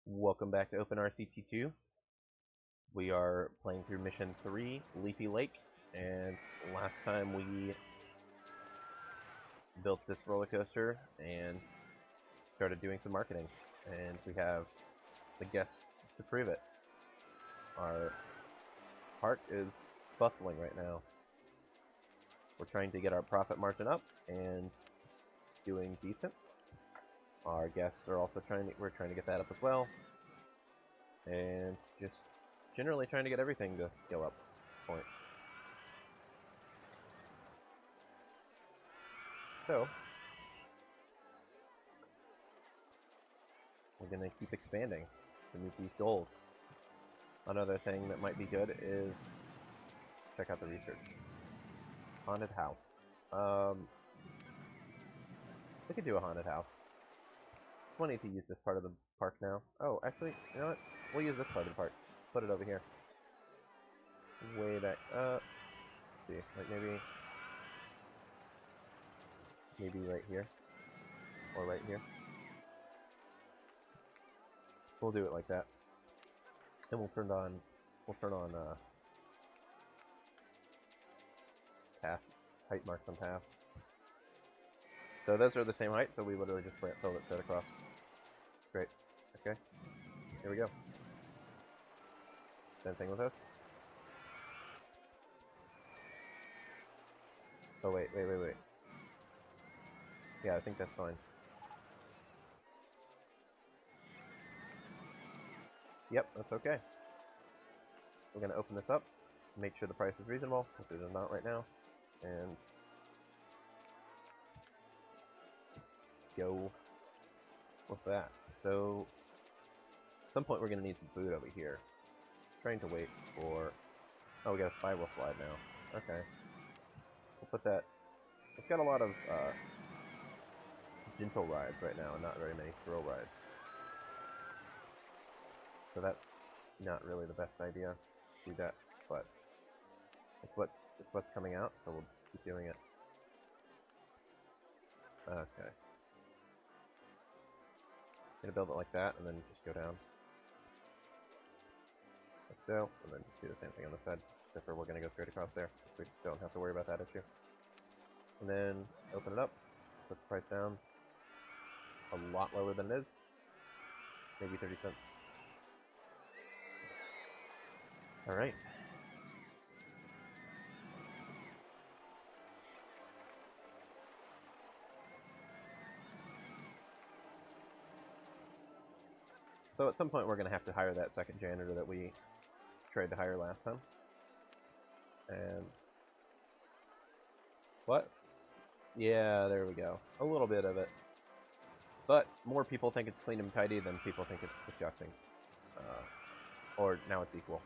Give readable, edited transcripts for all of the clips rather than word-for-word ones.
Welcome back to OpenRCT2. We are playing through Mission 3, Leafy Lake, and last time we built this roller coaster and started doing some marketing, and we have the guests to prove it. Our park is bustling right now. We're trying to get our profit margin up, and it's doing decent. Our guests are also we're trying to get that up as well. And just generally trying to get everything to go up at this point. So, we're going to keep expanding to meet these goals. Another thing that might be good is check out the research. Haunted house. We could do a haunted house. Just wanting to use this part of the park now. Oh, actually, you know what? We'll use this part of the park. Put it over here. Way back. Let's see. Like maybe right here. Or right here. We'll do it like that. And we'll turn on path, height marks on paths. So those are the same height, so we literally just build it straight across. Great. Okay. Here we go. Same thing with this. Oh, wait. Yeah, I think that's fine. Yep, that's okay. We're going to open this up, make sure the price is reasonable, which it is not right now, and go with that. So, at some point we're going to need some food over here. Trying to wait for... Oh, we got a spiral slide now. Okay. We'll put that... We've got a lot of gentle rides right now, and not very many thrill rides. So that's not really the best idea to do that, but it's what's coming out, so we'll just keep doing it. Okay. Gonna build it like that, and then just go down. Like so, and then just do the same thing on this side, except for we're gonna go straight across there, so we don't have to worry about that issue. And then open it up, put the price down. A lot lower than it is. Maybe 30 cents. Alright. So at some point we're going to have to hire that second janitor that we tried to hire last time. And... What? Yeah, there we go. A little bit of it. But more people think it's clean and tidy than people think it's disgusting. Or now it's equal.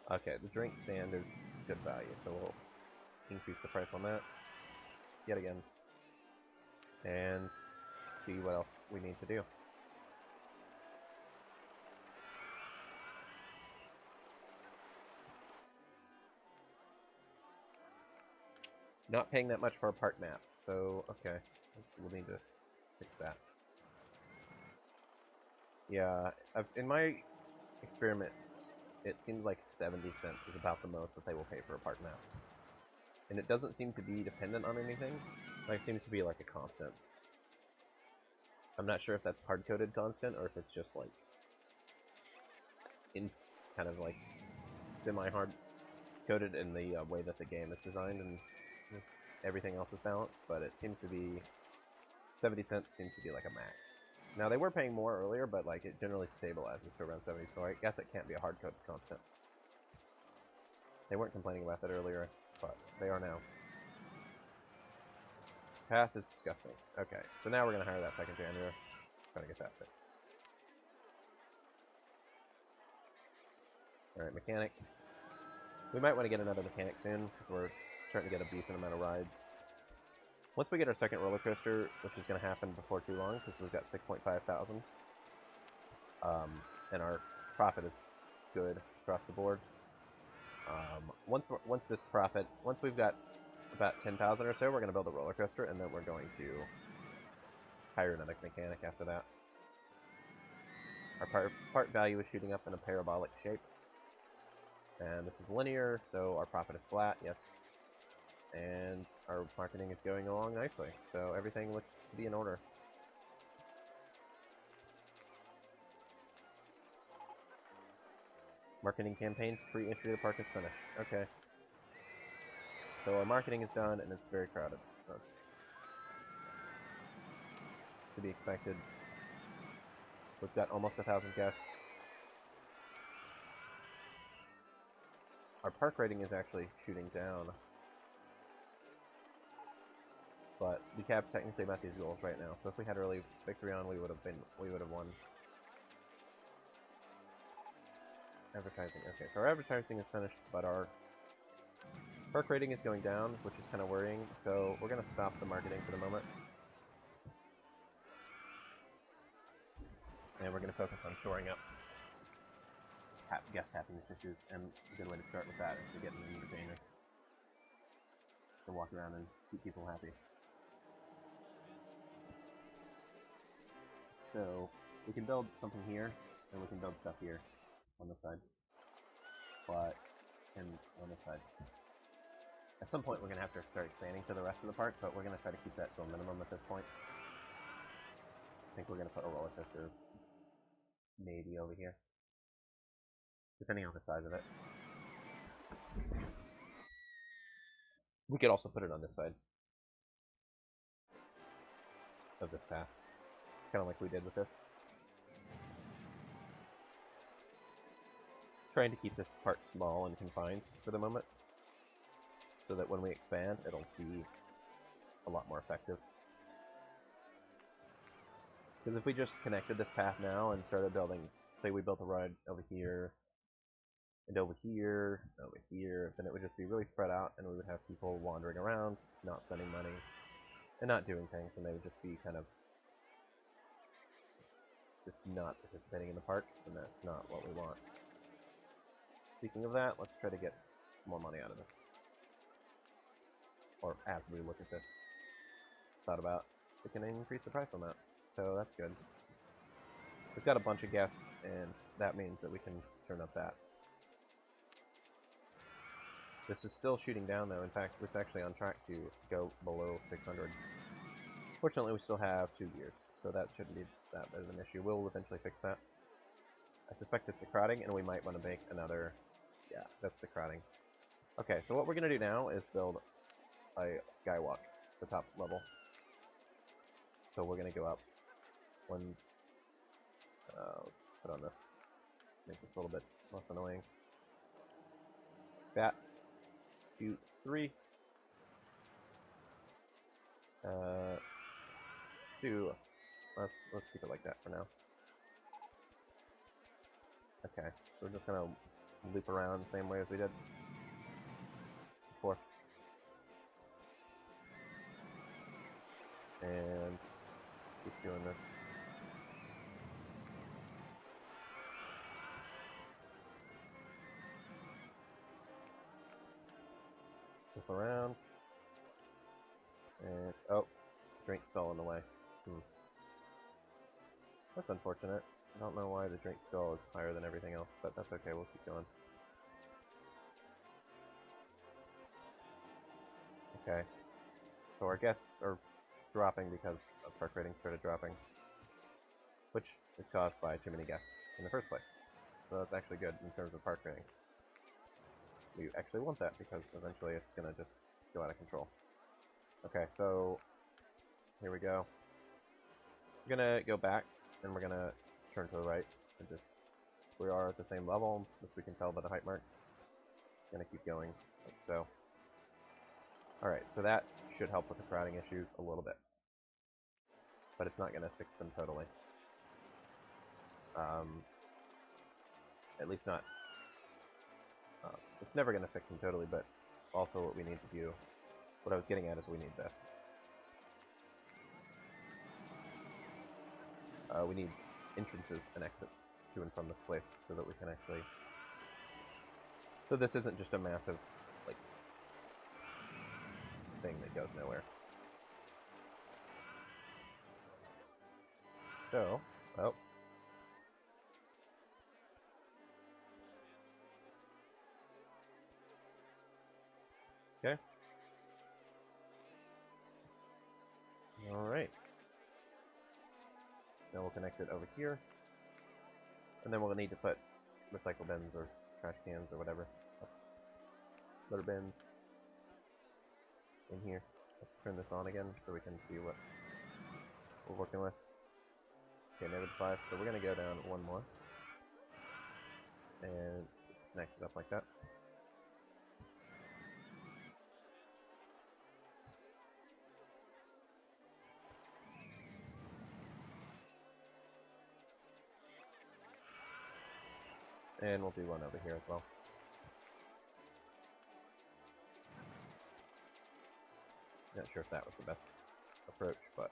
Okay, the drink stand is good value, so we'll increase the price on that. Yet again. And see what else we need to do. Not paying that much for a park map, so okay, we'll need to fix that. Yeah, in my experiment, it seems like 70 cents is about the most that they will pay for a park map. And it doesn't seem to be dependent on anything, like it seems to be like a constant. I'm not sure if that's hard-coded constant, or if it's just like, in kind of like semi-hard-coded in the way that the game is designed, and everything else is balanced, but it seems to be 70 cents seems to be like a max. Now they were paying more earlier, but like it generally stabilizes to around 70, so I guess it can't be a hard-coded constant. They weren't complaining about that earlier, but they are now. Path is disgusting. Okay, so now we're gonna hire that second janitor. Try to get that fixed. Alright, mechanic. We might want to get another mechanic soon, because we're starting to get a decent amount of rides. Once we get our second roller coaster, which is going to happen before too long, because we've got 6.5 thousand, and our profit is good across the board. Once we've got about 10,000 or so, we're going to build a roller coaster, and then we're going to hire another mechanic after that. Our part value is shooting up in a parabolic shape. And this is linear, so our profit is flat, yes. And our marketing is going along nicely, so everything looks to be in order. Marketing campaign for free entry to the park is finished. Okay. So our marketing is done, and it's very crowded. That's to be expected. We've got almost 1,000 guests. Our park rating is actually shooting down. But we have technically met these goals right now, so if we had early victory on, we would have won. Advertising. Okay, so our advertising is finished, but our park rating is going down, which is kind of worrying, so we're going to stop the marketing for the moment. And we're going to focus on shoring up guest happiness issues, and a good way to start with that is to get an entertainer to walk around and keep people happy. So, we can build something here, and we can build stuff here on this side. And on this side. At some point we're going to have to start expanding to the rest of the park, but we're going to try to keep that to a minimum at this point. I think we're going to put a roller coaster maybe over here, depending on the size of it. We could also put it on this side of this path, kind of like we did with this. Trying to keep this part small and confined for the moment, so that when we expand, it'll be a lot more effective. Because if we just connected this path now and started building, say we built a ride over here, and over here, then it would just be really spread out, and we would have people wandering around, not spending money, and not doing things, and they would just be kind of just not participating in the park, and that's not what we want. Speaking of that, let's try to get more money out of this. Or as we look at this, it's thought about, we can increase the price on that. So that's good. We've got a bunch of guests, and that means that we can turn up that. This is still shooting down, though. In fact, it's actually on track to go below 600. Fortunately, we still have 2 years, so that shouldn't be that bit of an issue. We'll eventually fix that. I suspect it's the crowding, and we might want to make another... Yeah, that's the crowding. Okay, so what we're going to do now is build a skywalk, the top level. So we're going to go up one... put on this. Make this a little bit less annoying. That. 2, 3. 2. Let's keep it like that for now. Okay, so we're just gonna loop around the same way as we did before. And keep doing this. Loop around. And, oh, drink stall in the way. That's unfortunate. I don't know why the drink stall is higher than everything else, but that's okay, we'll keep going. Okay. So our guests are dropping because of park rating started dropping, which is caused by too many guests in the first place. So that's actually good in terms of park rating. We actually want that because eventually it's going to just go out of control. Okay, so here we go. We're going to go back, and we're going to turn to the right, and just, we are at the same level, which we can tell by the height mark. Going to keep going, like so. Alright, so that should help with the crowding issues a little bit. But it's not going to fix them totally. At least not... it's never going to fix them totally, but also what we need to do... What I was getting at is we need this. We need entrances and exits to and from this place so that we can actually... So this isn't just a massive, like, thing that goes nowhere. So, oh. Okay. Alright. Now we'll connect it over here. And then we'll need to put recycle bins or trash cans or whatever. Litter bins in here. Let's turn this on again so we can see what we're working with. Okay, -5. So we're going to go down one more. And connect it up like that. And we'll do one over here as well. Not sure if that was the best approach, but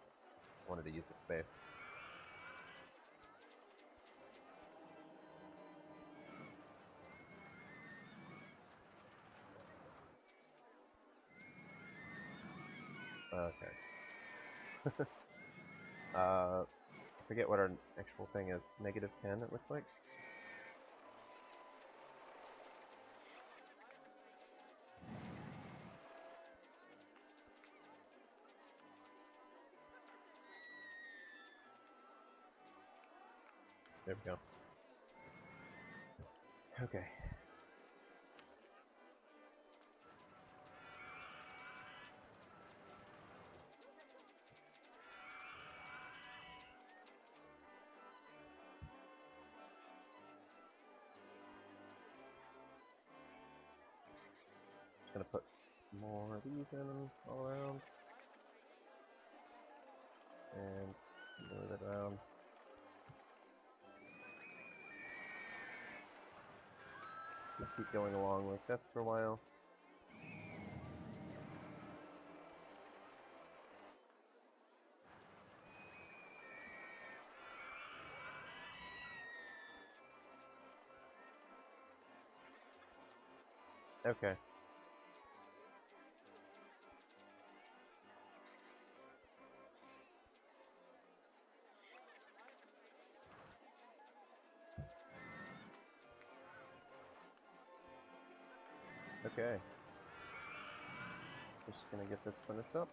I wanted to use the space. Okay. I forget what our actual thing is. -10, it looks like. There we go. Okay. Just gonna put more of these in all around. And move it around. Just keep going along like this for a while. Okay. Okay. Just gonna get this finished up.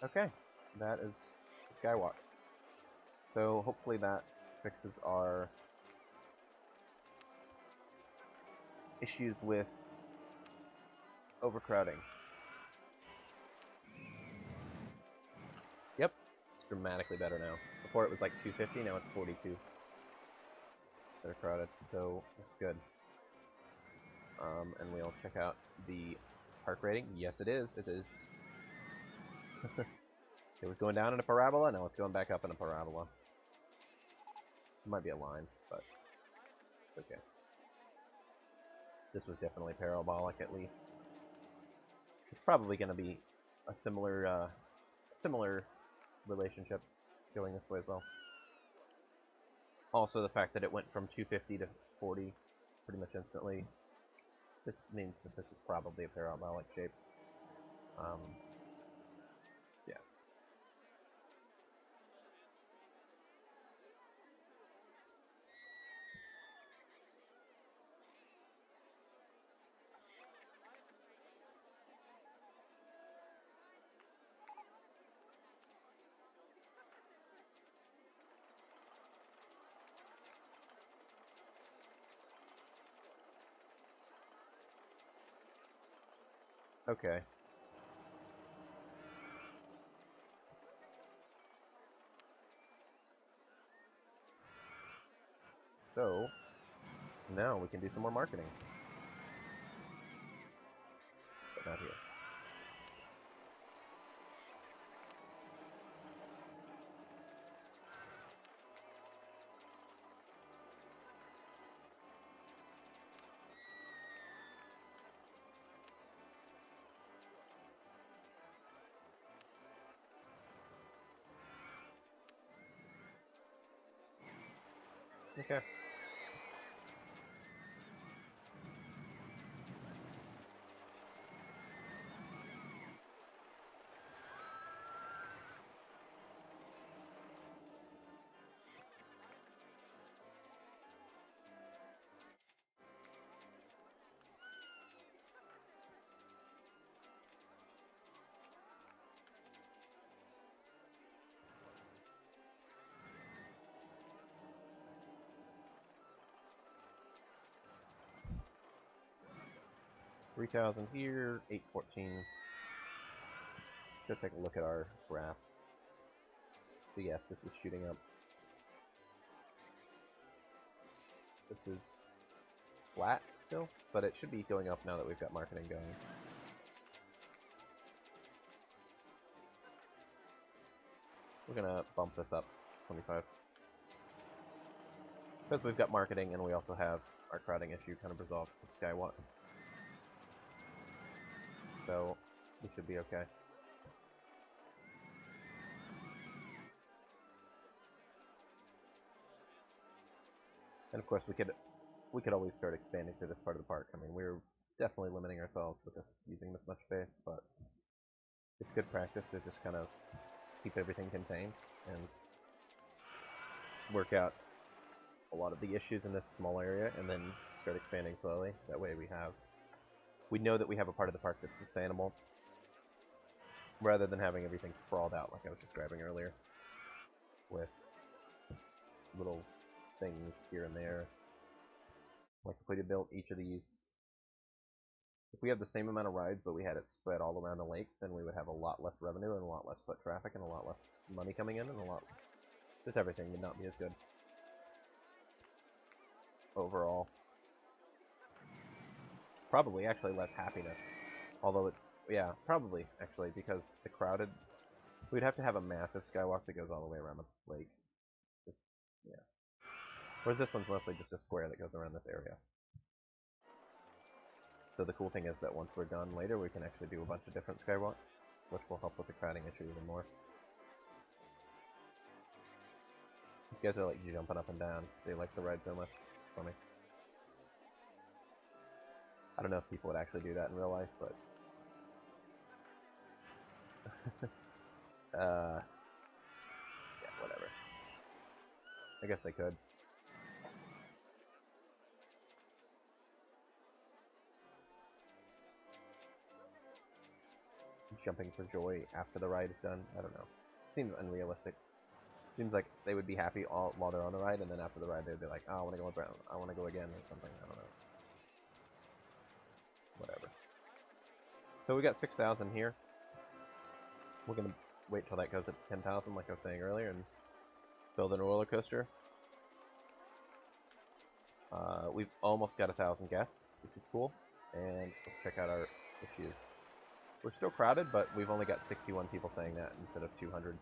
Okay. That is the skywalk. So hopefully that fixes our issues with overcrowding. Yep, it's dramatically better now. Before it was like 250, now it's 42. They're crowded, so that's good. And we'll check out the park rating. Yes, it is. It is. It was going down in a parabola, now it's going back up in a parabola. It might be a line, but it's okay. This was definitely parabolic, at least. It's probably going to be a similar relationship going this way as well. Also, the fact that it went from 250 to 40 pretty much instantly, this means that this is probably a parabolic shape. Yeah. Okay. So, now we can do some more marketing. But not here. Okay. $3,000 here, $814. Go take a look at our graphs. So yes, this is shooting up. This is flat still, but it should be going up now that we've got marketing going. We're gonna bump this up 25. Because we've got marketing and we also have our crowding issue kind of resolved with Skywalk. So we should be okay. And of course we could always start expanding through this part of the park. I mean, we're definitely limiting ourselves with this using this much space, but it's good practice to just kind of keep everything contained and work out a lot of the issues in this small area and then start expanding slowly. That way we know that we have a part of the park that's sustainable rather than having everything sprawled out like I was describing earlier with little things here and there. Like if we had built each of these, if we had the same amount of rides but we had it spread all around the lake, then we would have a lot less revenue and a lot less foot traffic and a lot less money coming in and just everything would not be as good overall. Probably actually less happiness. Although it's, yeah, probably actually, because the crowded, we'd have to have a massive skywalk that goes all the way around the lake. Just, yeah. Whereas this one's mostly just a square that goes around this area. So the cool thing is that once we're done later, we can actually do a bunch of different skywalks, which will help with the crowding issue even more. These guys are like jumping up and down. They like the ride so much. It's funny. I don't know if people would actually do that in real life, but yeah, whatever. I guess they could. Jumping for joy after the ride is done. I don't know. Seems unrealistic. Seems like they would be happy all while they're on the ride, and then after the ride they'd be like, oh, I want to go around. I want to go again or something. I don't know. Whatever. So we got 6,000 here. We're gonna wait till that goes up to 10,000, like I was saying earlier, and build a roller coaster. We've almost got 1,000 guests, which is cool. And let's check out our issues. We're still crowded, but we've only got 61 people saying that instead of 200.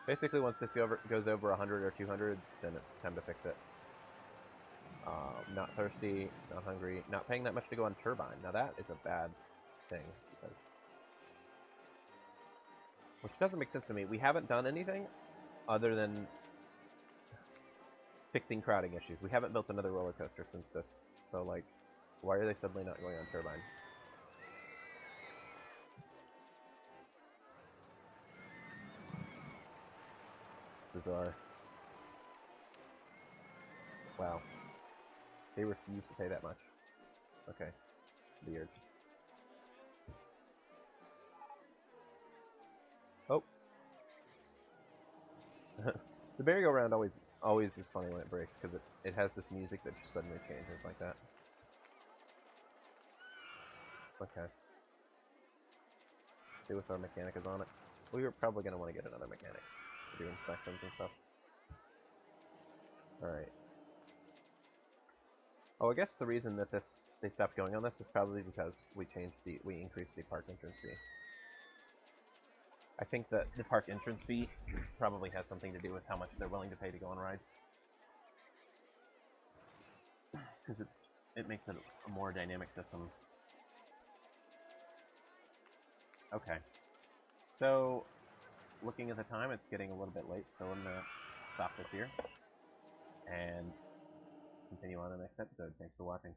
Basically, once this goes over 100 or 200, then it's time to fix it. Not thirsty, not hungry, not paying that much to go on turbine. Now that is a bad thing, because which doesn't make sense to me. We haven't done anything other than fixing crowding issues. We haven't built another roller coaster since this. So, like, why are they suddenly not going on turbine? It's bizarre. Wow. They refuse to pay that much. Okay. Weird. Oh. The merry-go-round always is funny when it breaks, because it has this music that just suddenly changes like that. Okay. See if our mechanic is on it. We were probably going to want to get another mechanic to do inspections and stuff. Alright. Oh, I guess the reason that they stopped going on this is probably because we increased the park entrance fee. I think that the park entrance fee probably has something to do with how much they're willing to pay to go on rides, because it makes it a more dynamic system. Okay, so looking at the time, it's getting a little bit late, so I'm gonna stop this here and continue on the next episode. Thanks for watching.